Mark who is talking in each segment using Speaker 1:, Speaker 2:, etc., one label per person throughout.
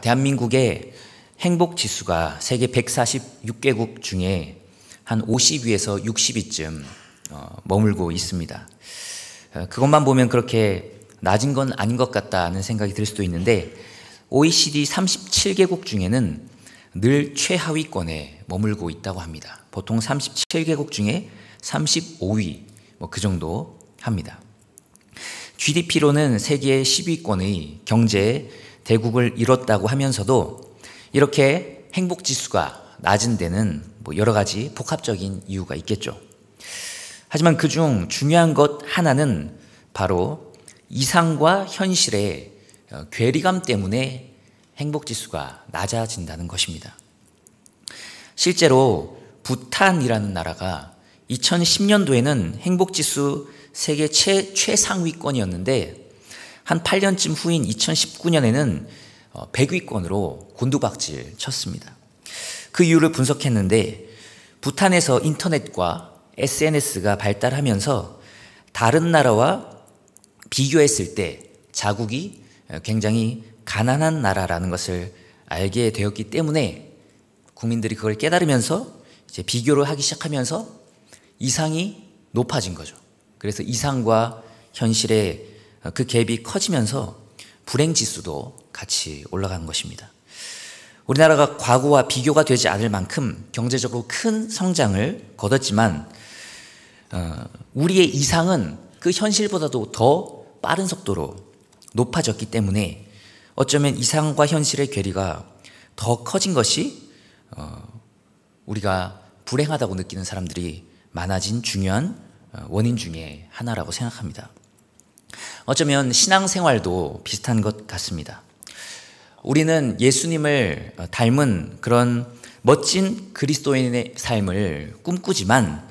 Speaker 1: 대한민국의 행복 지수가 세계 146개국 중에 한 50위에서 60위쯤 머물고 있습니다. 그것만 보면 그렇게 낮은 건 아닌 것 같다는 생각이 들 수도 있는데 OECD 37개국 중에는 늘 최하위권에 머물고 있다고 합니다. 보통 37개국 중에 35위 그 정도 합니다. GDP로는 세계 10위권의 경제 대국을 이뤘다고 하면서도 이렇게 행복지수가 낮은 데는 여러 가지 복합적인 이유가 있겠죠. 하지만 그중 중요한 것 하나는 바로 이상과 현실의 괴리감 때문에 행복지수가 낮아진다는 것입니다. 실제로 부탄이라는 나라가 2010년도에는 행복지수 세계 최상위권이었는데 한 8년쯤 후인 2019년에는 100위권으로 곤두박질 쳤습니다. 그 이유를 분석했는데 부탄에서 인터넷과 SNS가 발달하면서 다른 나라와 비교했을 때 자국이 굉장히 가난한 나라라는 것을 알게 되었기 때문에 국민들이 그걸 깨달으면서 이제 비교를 하기 시작하면서 이상이 높아진 거죠. 그래서 이상과 현실의 그 갭이 커지면서 불행지수도 같이 올라간 것입니다. 우리나라가 과거와 비교가 되지 않을 만큼 경제적으로 큰 성장을 거뒀지만 우리의 이상은 그 현실보다도 더 빠른 속도로 높아졌기 때문에 어쩌면 이상과 현실의 괴리가 더 커진 것이 우리가 불행하다고 느끼는 사람들이 많아진 중요한 원인 중에 하나라고 생각합니다. 어쩌면 신앙생활도 비슷한 것 같습니다. 우리는 예수님을 닮은 그런 멋진 그리스도인의 삶을 꿈꾸지만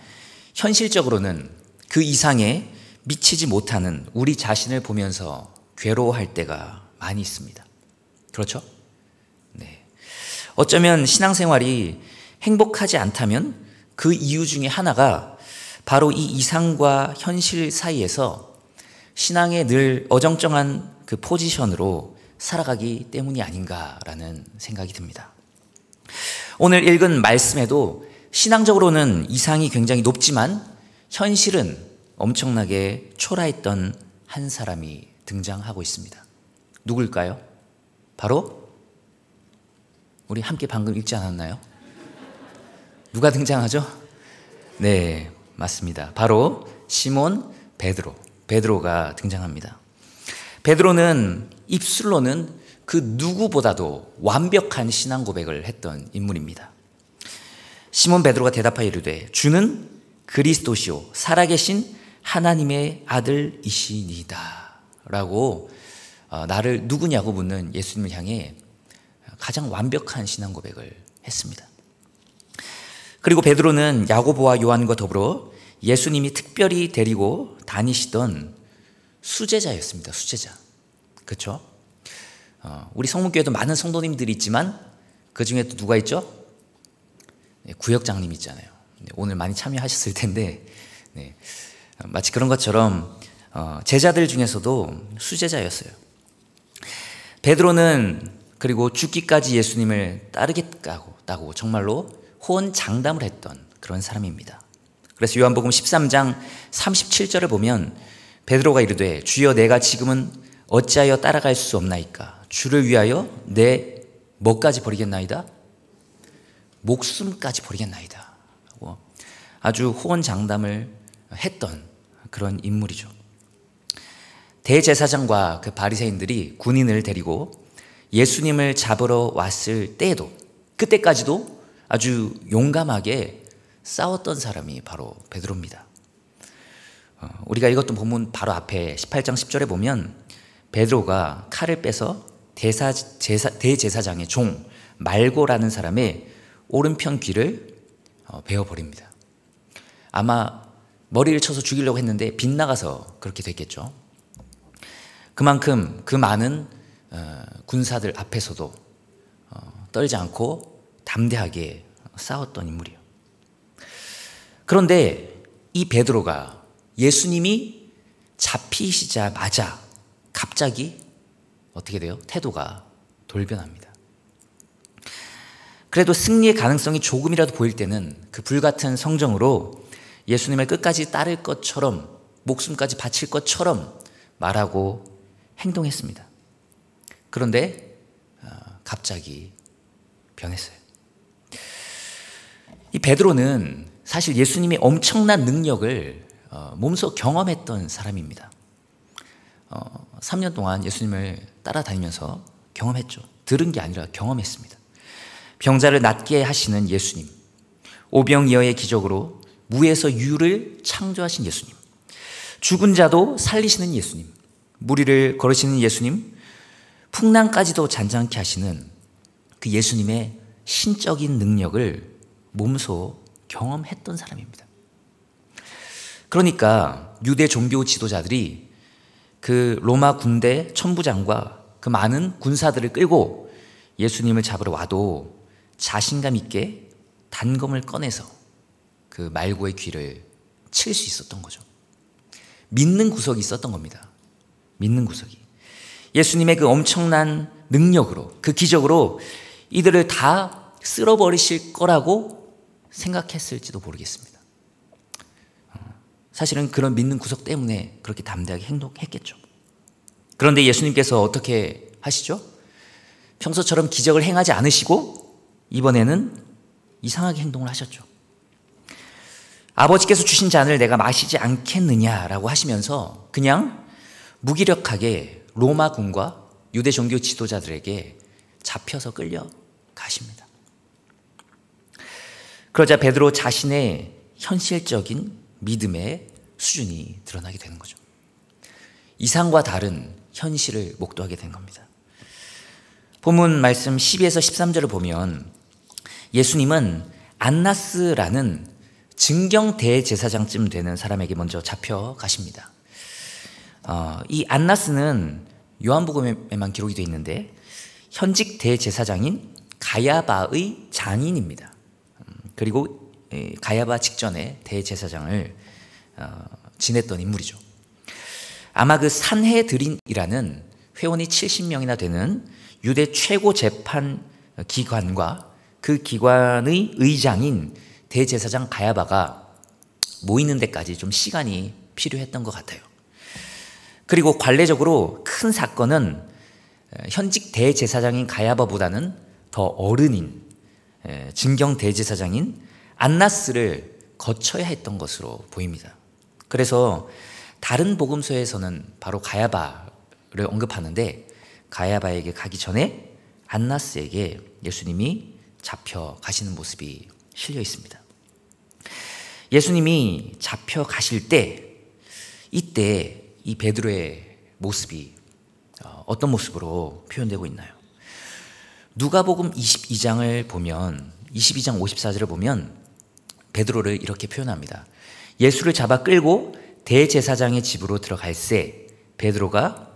Speaker 1: 현실적으로는 그 이상에 미치지 못하는 우리 자신을 보면서 괴로워할 때가 많이 있습니다. 그렇죠? 네. 어쩌면 신앙생활이 행복하지 않다면 그 이유 중에 하나가 바로 이 이상과 현실 사이에서 신앙에 늘 어정쩡한 그 포지션으로 살아가기 때문이 아닌가라는 생각이 듭니다. 오늘 읽은 말씀에도 신앙적으로는 이상이 굉장히 높지만 현실은 엄청나게 초라했던 한 사람이 등장하고 있습니다. 누굴까요? 바로 우리 함께 방금 읽지 않았나요? 누가 등장하죠? 네, 맞습니다. 바로 시몬 베드로가 등장합니다. 베드로는 입술로는 그 누구보다도 완벽한 신앙 고백을 했던 인물입니다. 시몬 베드로가 대답하여 이르되 주는 그리스도시요 살아계신 하나님의 아들이시니이다 라고 나를 누구냐고 묻는 예수님을 향해 가장 완벽한 신앙 고백을 했습니다. 그리고 베드로는 야고보와 요한과 더불어 예수님이 특별히 데리고 다니시던 수제자였습니다. 수제자. 그렇죠? 우리 성문교회도 많은 성도님들이 있지만 그 중에 또 누가 있죠? 네, 구역장님 있잖아요. 네, 오늘 많이 참여하셨을 텐데 네, 마치 그런 것처럼 제자들 중에서도 수제자였어요. 베드로는 그리고 죽기까지 예수님을 따르겠다고 정말로 호언장담을 했던 그런 사람입니다. 그래서 요한복음 13장 37절을 보면 베드로가 이르되 주여 내가 지금은 어찌하여 따라갈 수 없나이까 주를 위하여 내 뭐까지 버리겠나이다? 목숨까지 버리겠나이다. 아주 호언장담을 했던 그런 인물이죠. 대제사장과 그 바리새인들이 군인을 데리고 예수님을 잡으러 왔을 때에도 그때까지도 아주 용감하게 싸웠던 사람이 바로 베드로입니다. 우리가 읽었던 본문 바로 앞에 18장 10절에 보면 베드로가 칼을 빼서 대제사장의 종 말고라는 사람의 오른편 귀를 베어버립니다. 아마 머리를 쳐서 죽이려고 했는데 빗나가서 그렇게 됐겠죠. 그만큼 그 많은 군사들 앞에서도 떨지 않고 담대하게 싸웠던 인물이에요. 그런데 이 베드로가 예수님이 잡히시자마자 갑자기 어떻게 돼요? 태도가 돌변합니다. 그래도 승리의 가능성이 조금이라도 보일 때는 그 불같은 성정으로 예수님을 끝까지 따를 것처럼, 목숨까지 바칠 것처럼 말하고 행동했습니다. 그런데 갑자기 변했어요. 이 베드로는 사실 예수님이 엄청난 능력을 몸소 경험했던 사람입니다. 3년 동안 예수님을 따라다니면서 경험했죠. 들은 게 아니라 경험했습니다. 병자를 낫게 하시는 예수님, 오병이어의 기적으로 무에서 유를 창조하신 예수님, 죽은 자도 살리시는 예수님, 무리를 걸으시는 예수님, 풍랑까지도 잔잔케 하시는 그 예수님의 신적인 능력을 몸소 경험했던 사람입니다. 그러니까 유대 종교 지도자들이 그 로마 군대 천부장과 그 많은 군사들을 끌고 예수님을 잡으러 와도 자신감 있게 단검을 꺼내서 그 말고의 귀를 칠 수 있었던 거죠. 믿는 구석이 있었던 겁니다. 믿는 구석이. 예수님의 그 엄청난 능력으로, 그 기적으로 이들을 다 쓸어버리실 거라고 생각했을지도 모르겠습니다. 사실은 그런 믿는 구석 때문에 그렇게 담대하게 행동했겠죠. 그런데 예수님께서 어떻게 하시죠? 평소처럼 기적을 행하지 않으시고 이번에는 이상하게 행동을 하셨죠. 아버지께서 주신 잔을 내가 마시지 않겠느냐라고 하시면서 그냥 무기력하게 로마군과 유대 종교 지도자들에게 잡혀서 끌려가십니다. 그러자 베드로 자신의 현실적인 믿음의 수준이 드러나게 되는 거죠. 이상과 다른 현실을 목도하게 된 겁니다. 본문 말씀 12에서 13절을 보면 예수님은 안나스라는 증경 대제사장쯤 되는 사람에게 먼저 잡혀가십니다. 이 안나스는 요한복음에만 기록이 되어 있는데 현직 대제사장인 가야바의 장인입니다. 그리고 가야바 직전에 대제사장을 지냈던 인물이죠. 아마 그 산헤드린이라는 회원이 70명이나 되는 유대 최고 재판 기관과 그 기관의 의장인 대제사장 가야바가 모이는 데까지 좀 시간이 필요했던 것 같아요. 그리고 관례적으로 큰 사건은 현직 대제사장인 가야바보다는 더 어른인 증경 대제사장인 안나스를 거쳐야 했던 것으로 보입니다. 그래서 다른 복음서에서는 바로 가야바를 언급하는데 가야바에게 가기 전에 안나스에게 예수님이 잡혀가시는 모습이 실려 있습니다. 예수님이 잡혀가실 때 이때 이 베드로의 모습이 어떤 모습으로 표현되고 있나요? 누가복음 22장을 보면 22장 54절을 보면 베드로를 이렇게 표현합니다. 예수를 잡아 끌고 대제사장의 집으로 들어갈새 베드로가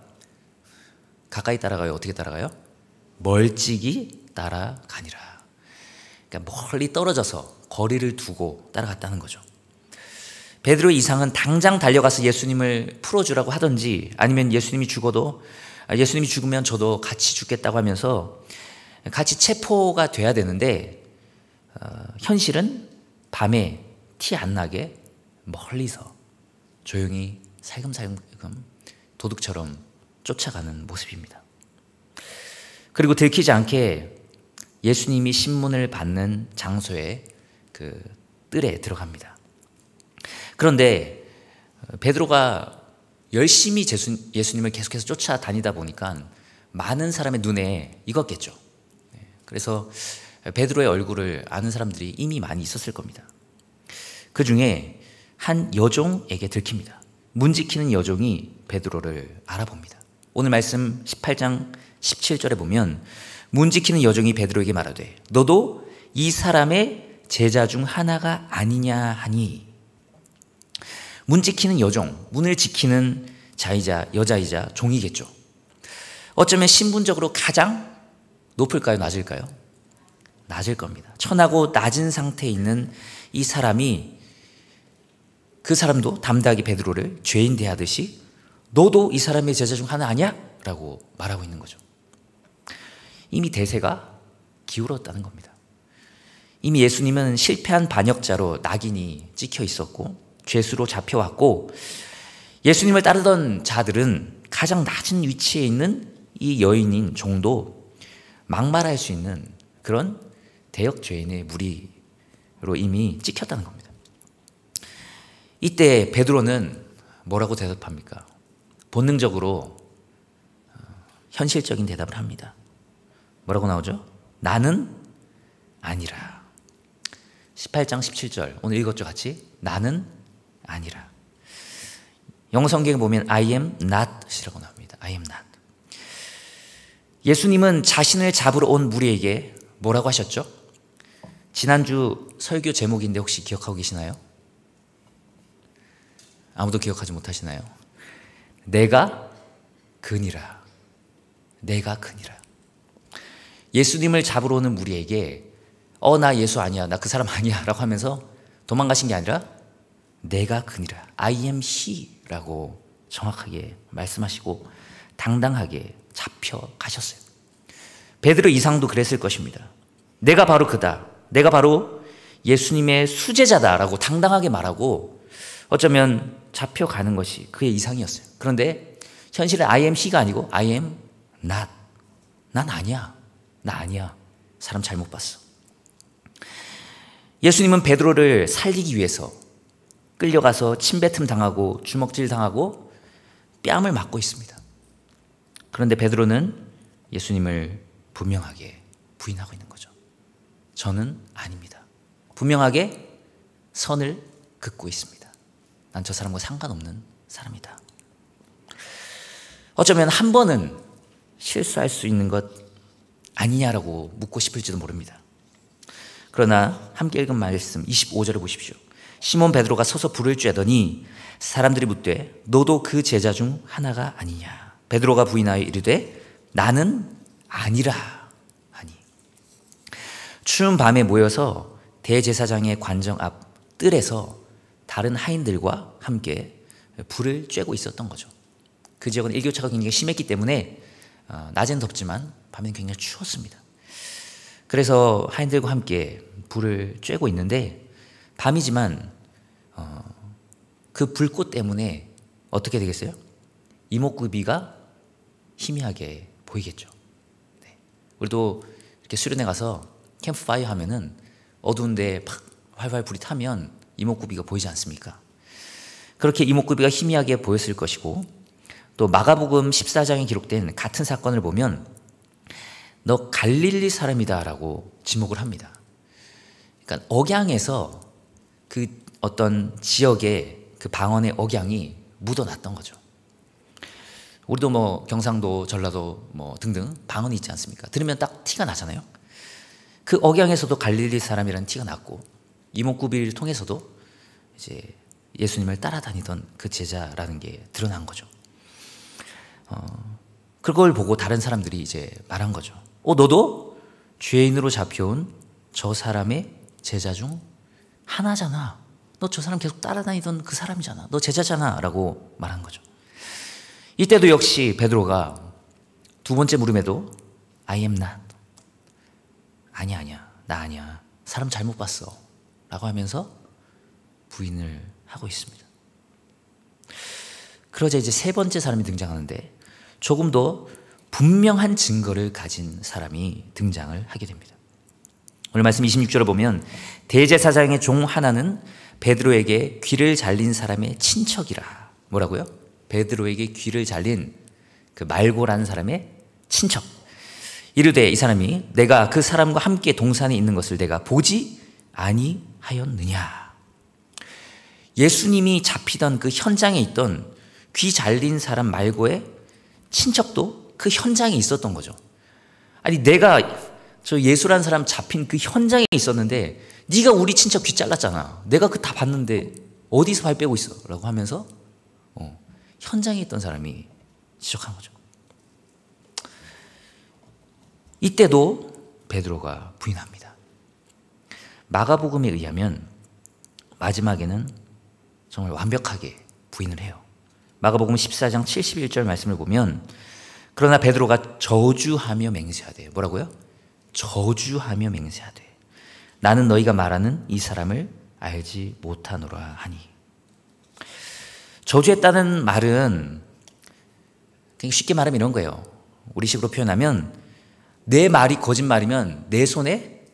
Speaker 1: 가까이 따라가요? 어떻게 따라가요? 멀찍이 따라가니라. 그러니까 멀리 떨어져서 거리를 두고 따라갔다는 거죠. 베드로의 이상은 당장 달려가서 예수님을 풀어주라고 하든지 아니면 예수님이 죽으면 저도 같이 죽겠다고 하면서 같이 체포가 돼야 되는데 현실은 밤에 티 안 나게 멀리서 조용히 살금살금 도둑처럼 쫓아가는 모습입니다. 그리고 들키지 않게 예수님이 신문을 받는 장소에 그 뜰에 들어갑니다. 그런데 베드로가 열심히 예수님을 계속해서 쫓아다니다 보니까 많은 사람의 눈에 익었겠죠. 그래서 베드로의 얼굴을 아는 사람들이 이미 많이 있었을 겁니다. 그 중에 한 여종에게 들킵니다. 문 지키는 여종이 베드로를 알아봅니다. 오늘 말씀 18장 17절에 보면 문 지키는 여종이 베드로에게 말하되 너도 이 사람의 제자 중 하나가 아니냐 하니. 문 지키는 여종, 문을 지키는 자이자 여자이자 종이겠죠. 어쩌면 신분적으로 가장 높을까요? 낮을까요? 낮을 겁니다. 천하고 낮은 상태에 있는 이 사람이 그 사람도 담대하게 베드로를 죄인 대하듯이 너도 이 사람의 제자 중 하나 아니야? 라고 말하고 있는 거죠. 이미 대세가 기울었다는 겁니다. 이미 예수님은 실패한 반역자로 낙인이 찍혀 있었고 죄수로 잡혀왔고 예수님을 따르던 자들은 가장 낮은 위치에 있는 이 여인인 종도 막말할 수 있는 그런 대역죄인의 무리로 이미 찍혔다는 겁니다. 이때 베드로는 뭐라고 대답합니까? 본능적으로 현실적인 대답을 합니다. 뭐라고 나오죠? 나는 아니라. 18장 17절 오늘 읽었죠 같이? 나는 아니라. 영어 성경에 보면 I am not이라고 나옵니다. I am not. 예수님은 자신을 잡으러 온 무리에게 뭐라고 하셨죠? 지난주 설교 제목인데 혹시 기억하고 계시나요? 아무도 기억하지 못하시나요? 내가 그니라. 내가 그니라. 예수님을 잡으러 오는 무리에게 나 예수 아니야, 나 그 사람 아니야 라고 하면서 도망가신 게 아니라 내가 그니라, I am he 라고 정확하게 말씀하시고 당당하게 잡혀가셨어요. 베드로 이상도 그랬을 것입니다. 내가 바로 그다, 내가 바로 예수님의 수제자다 라고 당당하게 말하고 어쩌면 잡혀가는 것이 그의 이상이었어요. 그런데 현실은 I am he가 아니고 I am not. 난 아니야, 나 아니야, 사람 잘못 봤어. 예수님은 베드로를 살리기 위해서 끌려가서 침뱉음 당하고 주먹질 당하고 뺨을 맞고 있습니다. 그런데 베드로는 예수님을 분명하게 부인하고 있는 거죠. 저는 아닙니다. 분명하게 선을 긋고 있습니다. 난 저 사람과 상관없는 사람이다. 어쩌면 한 번은 실수할 수 있는 것 아니냐라고 묻고 싶을지도 모릅니다. 그러나 함께 읽은 말씀 25절을 보십시오. 시몬 베드로가 서서 불을 쬐더니 사람들이 묻되 너도 그 제자 중 하나가 아니냐. 베드로가 부인하여 이르되 나는 아니라 하니. 추운 밤에 모여서 대제사장의 관정 앞 뜰에서 다른 하인들과 함께 불을 쬐고 있었던 거죠. 그 지역은 일교차가 굉장히 심했기 때문에 낮엔 덥지만 밤에는 굉장히 추웠습니다. 그래서 하인들과 함께 불을 쬐고 있는데 밤이지만 그 불꽃 때문에 어떻게 되겠어요? 이목구비가 희미하게 보이겠죠. 네. 우리도 이렇게 수련회 가서 캠프파이어 하면은 어두운데 팍 활활 불이 타면 이목구비가 보이지 않습니까? 그렇게 이목구비가 희미하게 보였을 것이고 또 마가복음 14장에 기록된 같은 사건을 보면 너 갈릴리 사람이다 라고 지목을 합니다. 그러니까 억양에서 그 어떤 지역의 그 방언의 억양이 묻어났던 거죠. 우리도 뭐 경상도, 전라도 뭐 등등 방언이 있지 않습니까? 들으면 딱 티가 나잖아요. 그 억양에서도 갈릴리 사람이라는 티가 났고 이목구비를 통해서도 이제 예수님을 따라다니던 그 제자라는 게 드러난 거죠. 그걸 보고 다른 사람들이 이제 말한 거죠. 너도 죄인으로 잡혀온 저 사람의 제자 중 하나잖아. 너 저 사람 계속 따라다니던 그 사람이잖아. 너 제자잖아 라고 말한 거죠. 이때도 역시 베드로가 두 번째 물음에도 I am not. 아니야, 나 아니야. 사람 잘못 봤어 라고 하면서 부인을 하고 있습니다. 그러자 이제 세 번째 사람이 등장하는데 조금 더 분명한 증거를 가진 사람이 등장을 하게 됩니다. 오늘 말씀 26절을 보면 대제사장의 종 하나는 베드로에게 귀를 잘린 사람의 친척이라. 뭐라고요? 베드로에게 귀를 잘린 그 말고라는 사람의 친척. 이르되 이 사람이 내가 그 사람과 함께 동산에 있는 것을 내가 보지 아니하였느냐. 예수님이 잡히던 그 현장에 있던 귀 잘린 사람 말고의 친척도 그 현장에 있었던 거죠. 아니 내가 저 예수라는 사람 잡힌 그 현장에 있었는데 네가 우리 친척 귀 잘랐잖아. 내가 그 다 봤는데 어디서 발 빼고 있어? 라고 하면서 현장에 있던 사람이 지적한 거죠. 이때도 베드로가 부인합니다. 마가복음에 의하면 마지막에는 정말 완벽하게 부인을 해요. 마가복음 14장 71절 말씀을 보면 그러나 베드로가 저주하며 맹세하되. 뭐라고요? 저주하며 맹세하되 나는 너희가 말하는 이 사람을 알지 못하노라 하니. 저주했다는 말은 그냥 쉽게 말하면 이런 거예요. 우리식으로 표현하면 내 말이 거짓말이면 내 손에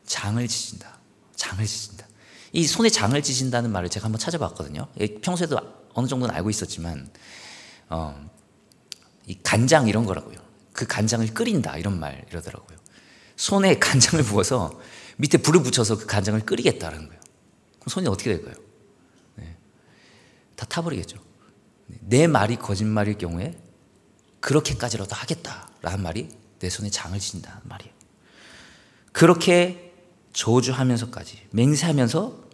Speaker 1: 장을 지진다. 장을 지진다. 이 손에 장을 지진다는 말을 제가 한번 찾아봤거든요. 평소에도 어느 정도는 알고 있었지만 이 간장 이런 거라고요. 그 간장을 끓인다 이런 말 이러더라고요. 손에 간장을 부어서 밑에 불을 붙여서 그 간장을 끓이겠다는 거예요. 그럼 손이 어떻게 될까요? 네. 다 타버리겠죠. 내 말이 거짓말일 경우에 그렇게까지라도 하겠다라는 말이 내 손에 장을 지진다는 말이에요. 그렇게 저주하면서까지 맹세하면서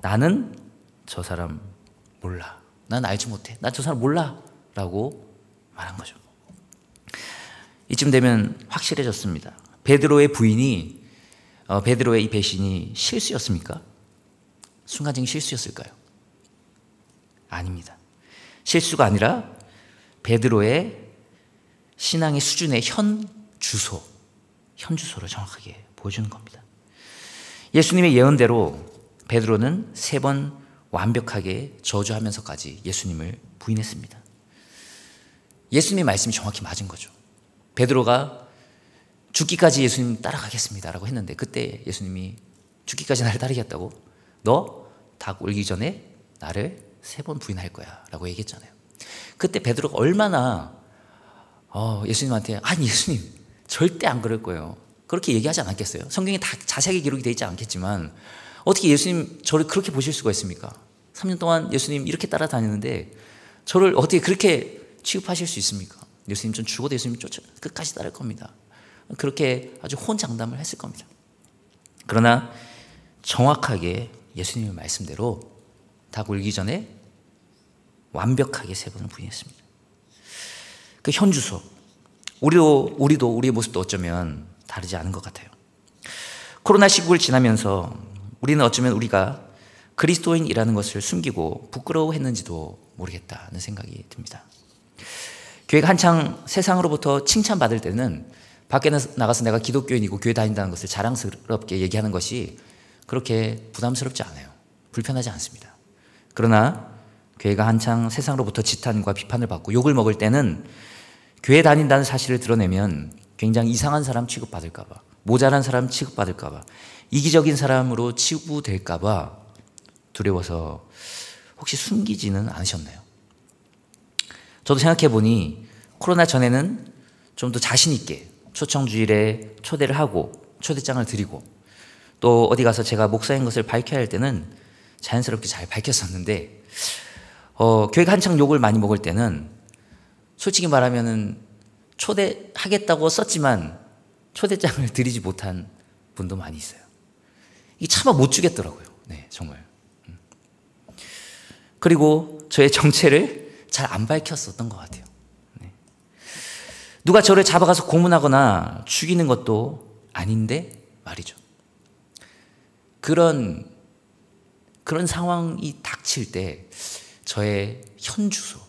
Speaker 1: 나는 저 사람 몰라. 난 알지 못해. 난 저 사람 몰라. 라고 말한 거죠. 이쯤 되면 확실해졌습니다. 베드로의 부인이 베드로의 이 배신이 실수였습니까? 순간적인 실수였을까요? 아닙니다. 실수가 아니라 베드로의 신앙의 수준의 현주소를 정확하게 보여주는 겁니다. 예수님의 예언대로 베드로는 3번 완벽하게 저주하면서까지 예수님을 부인했습니다. 예수님의 말씀이 정확히 맞은 거죠. 베드로가 죽기까지 예수님 따라가겠습니다라고 했는데 그때 예수님이 죽기까지 나를 따르겠다고? 너 닭 울기 전에 나를 3번 부인할 거야 라고 얘기했잖아요. 그때 베드로가 얼마나 예수님한테 아니 예수님 절대 안 그럴 거예요. 그렇게 얘기하지 않았겠어요? 성경에 다 자세하게 기록이 되어 있지 않겠지만 어떻게 예수님 저를 그렇게 보실 수가 있습니까? 3년 동안 예수님 이렇게 따라다니는데 저를 어떻게 그렇게 취급하실 수 있습니까? 예수님 전 죽어도 예수님 끝까지 따를 겁니다. 그렇게 아주 호언장담을 했을 겁니다. 그러나 정확하게 예수님의 말씀대로 닭 울기 전에 완벽하게 3번을 부인했습니다. 그 현주소, 우리도 우리의 모습도 어쩌면 다르지 않은 것 같아요. 코로나 시국을 지나면서 우리는 어쩌면 우리가 그리스도인이라는 것을 숨기고 부끄러워했는지도 모르겠다는 생각이 듭니다. 교회가 한창 세상으로부터 칭찬받을 때는 밖에 나가서 내가 기독교인이고 교회 다닌다는 것을 자랑스럽게 얘기하는 것이 그렇게 부담스럽지 않아요. 불편하지 않습니다. 그러나 교회가 한창 세상으로부터 지탄과 비판을 받고 욕을 먹을 때는 교회 다닌다는 사실을 드러내면 굉장히 이상한 사람 취급받을까 봐, 모자란 사람 취급받을까 봐, 이기적인 사람으로 치부될까 봐 두려워서 혹시 숨기지는 않으셨나요? 저도 생각해 보니 코로나 전에는 좀 더 자신 있게 초청주일에 초대를 하고 초대장을 드리고 또 어디 가서 제가 목사인 것을 밝혀야 할 때는 자연스럽게 잘 밝혔었는데 교회가 한창 욕을 많이 먹을 때는 솔직히 말하면은 초대하겠다고 썼지만 초대장을 드리지 못한 분도 많이 있어요. 이게 차마 못 주겠더라고요. 네, 정말. 그리고 저의 정체를 잘 안 밝혔었던 것 같아요. 네. 누가 저를 잡아가서 고문하거나 죽이는 것도 아닌데 말이죠. 그런 상황이 닥칠 때 저의 현주소,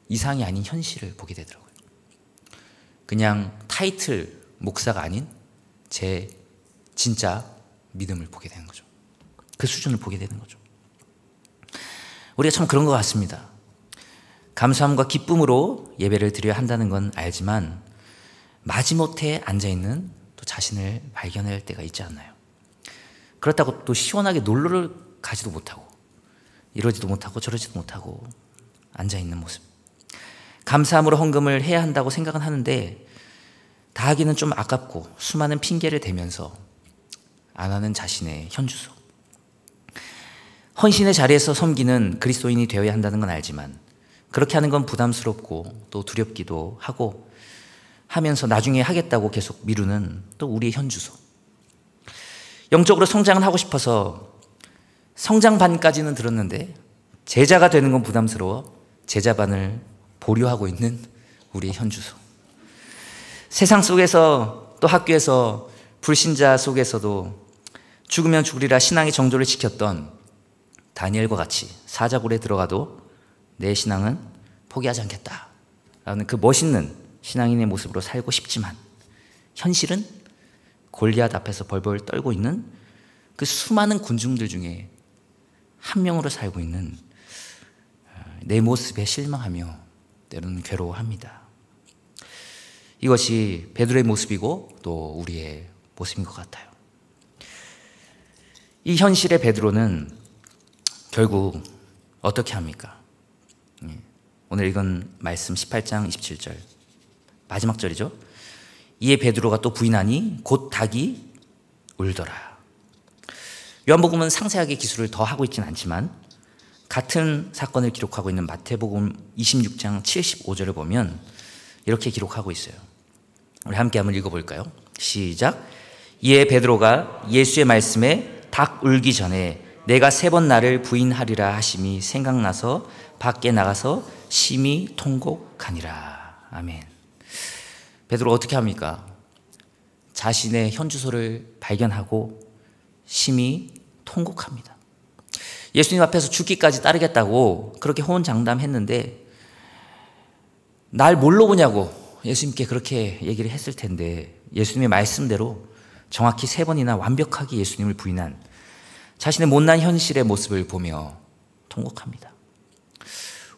Speaker 1: 이상이 아닌 현실을 보게 되더라고요. 그냥 타이틀 목사가 아닌 제 진짜 믿음을 보게 되는 거죠. 그 수준을 보게 되는 거죠. 우리가 참 그런 것 같습니다. 감사함과 기쁨으로 예배를 드려야 한다는 건 알지만 마지못해 앉아있는 또 자신을 발견할 때가 있지 않나요? 그렇다고 또 시원하게 놀러를 가지도 못하고 이러지도 못하고 저러지도 못하고 앉아있는 모습. 감사함으로 헌금을 해야 한다고 생각은 하는데 다 하기는 좀 아깝고 수많은 핑계를 대면서 안 하는 자신의 현주소. 헌신의 자리에서 섬기는 그리스도인이 되어야 한다는 건 알지만 그렇게 하는 건 부담스럽고 또 두렵기도 하고 하면서 나중에 하겠다고 계속 미루는 또 우리의 현주소. 영적으로 성장은 하고 싶어서 성장반까지는 들었는데 제자가 되는 건 부담스러워 제자반을 보류하고 있는 우리의 현주소. 세상 속에서 또 학교에서 불신자 속에서도 죽으면 죽으리라 신앙의 정조를 지켰던 다니엘과 같이 사자굴에 들어가도 내 신앙은 포기하지 않겠다 라는 그 멋있는 신앙인의 모습으로 살고 싶지만 현실은 골리앗 앞에서 벌벌 떨고 있는 그 수많은 군중들 중에 한 명으로 살고 있는 내 모습에 실망하며 때로는 괴로워합니다. 이것이 베드로의 모습이고 또 우리의 모습인 것 같아요. 이 현실의 베드로는 결국 어떻게 합니까? 오늘 읽은 말씀 18장 27절 마지막 절이죠. 이에 베드로가 또 부인하니 곧 닭이 울더라. 요한복음은 상세하게 기술을 더 하고 있지는 않지만 같은 사건을 기록하고 있는 마태복음 26장 75절을 보면 이렇게 기록하고 있어요. 우리 함께 한번 읽어볼까요? 시작. 이에 베드로가 예수의 말씀에 닭 울기 전에 내가 3번 나를 부인하리라 하심이 생각나서 밖에 나가서 심히 통곡하니라. 아멘. 베드로 어떻게 합니까? 자신의 현주소를 발견하고 심히 통곡합니다. 예수님 앞에서 죽기까지 따르겠다고 그렇게 호언장담했는데 날 뭘로 보냐고 예수님께 그렇게 얘기를 했을 텐데 예수님의 말씀대로 정확히 3번이나 완벽하게 예수님을 부인한 자신의 못난 현실의 모습을 보며 통곡합니다.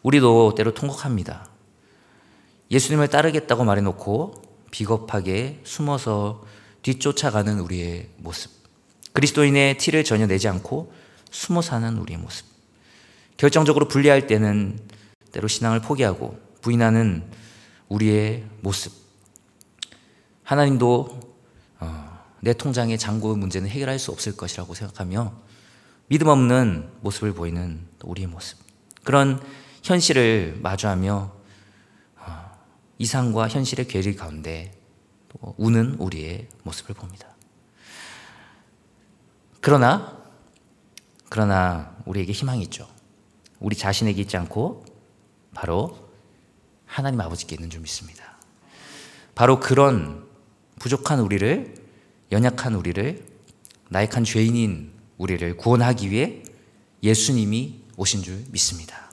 Speaker 1: 우리도 때로 통곡합니다. 예수님을 따르겠다고 말해놓고 비겁하게 숨어서 뒤쫓아가는 우리의 모습, 그리스도인의 티를 전혀 내지 않고 숨어 사는 우리의 모습, 결정적으로 분리할 때는 때로 신앙을 포기하고 부인하는 우리의 모습. 하나님도 내 통장의 잔고 문제는 해결할 수 없을 것이라고 생각하며 믿음 없는 모습을 보이는 우리의 모습, 그런 현실을 마주하며 이상과 현실의 괴리 가운데 우는 우리의 모습을 봅니다. 그러나 우리에게 희망이 있죠. 우리 자신에게 있지 않고 바로 하나님 아버지께 있는 줄 믿습니다. 바로 그런 부족한 우리를, 연약한 우리를, 나약한 죄인인 우리를 구원하기 위해 예수님이 오신 줄 믿습니다.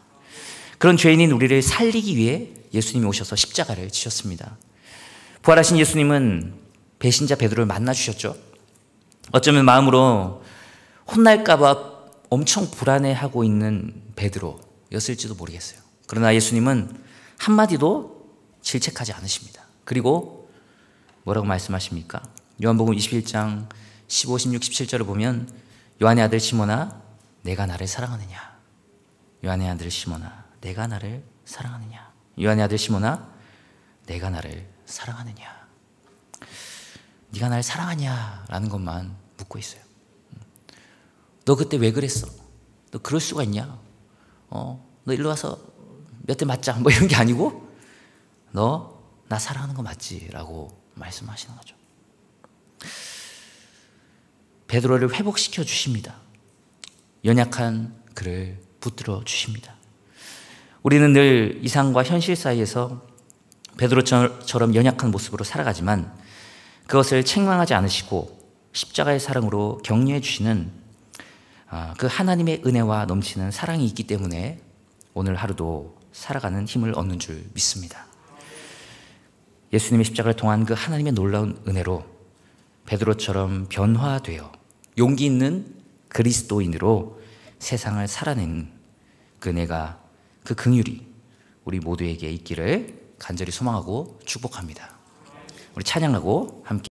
Speaker 1: 그런 죄인인 우리를 살리기 위해 예수님이 오셔서 십자가를 지셨습니다. 부활하신 예수님은 배신자 베드로를 만나주셨죠. 어쩌면 혼날까 봐 엄청 불안해하고 있는 베드로였을지도 모르겠어요. 그러나 예수님은 한마디도 질책하지 않으십니다. 그리고 뭐라고 말씀하십니까? 요한복음 21장 15, 16, 17절을 보면 요한의 아들 시몬아 내가 나를 사랑하느냐, 요한의 아들 시몬아 내가 나를 사랑하느냐, 요한의 아들 시몬아 내가 나를 사랑하느냐, 네가 나를 사랑하냐 라는 것만 묻고 있어요. 너 그때 왜 그랬어? 너 그럴 수가 있냐? 너 일로 와서 몇 대 맞자 뭐 이런 게 아니고 너 나 사랑하는 거 맞지? 라고 말씀하시는 거죠. 베드로를 회복시켜 주십니다. 연약한 그를 붙들어 주십니다. 우리는 늘 이상과 현실 사이에서 베드로처럼 연약한 모습으로 살아가지만 그것을 책망하지 않으시고 십자가의 사랑으로 격려해 주시는 그 하나님의 은혜와 넘치는 사랑이 있기 때문에 오늘 하루도 살아가는 힘을 얻는 줄 믿습니다. 예수님의 십자가를 통한 그 하나님의 놀라운 은혜로 베드로처럼 변화되어 용기 있는 그리스도인으로 세상을 살아내는 그 은혜가, 그 긍휼이 우리 모두에게 있기를 간절히 소망하고 축복합니다. 우리 찬양하고 함께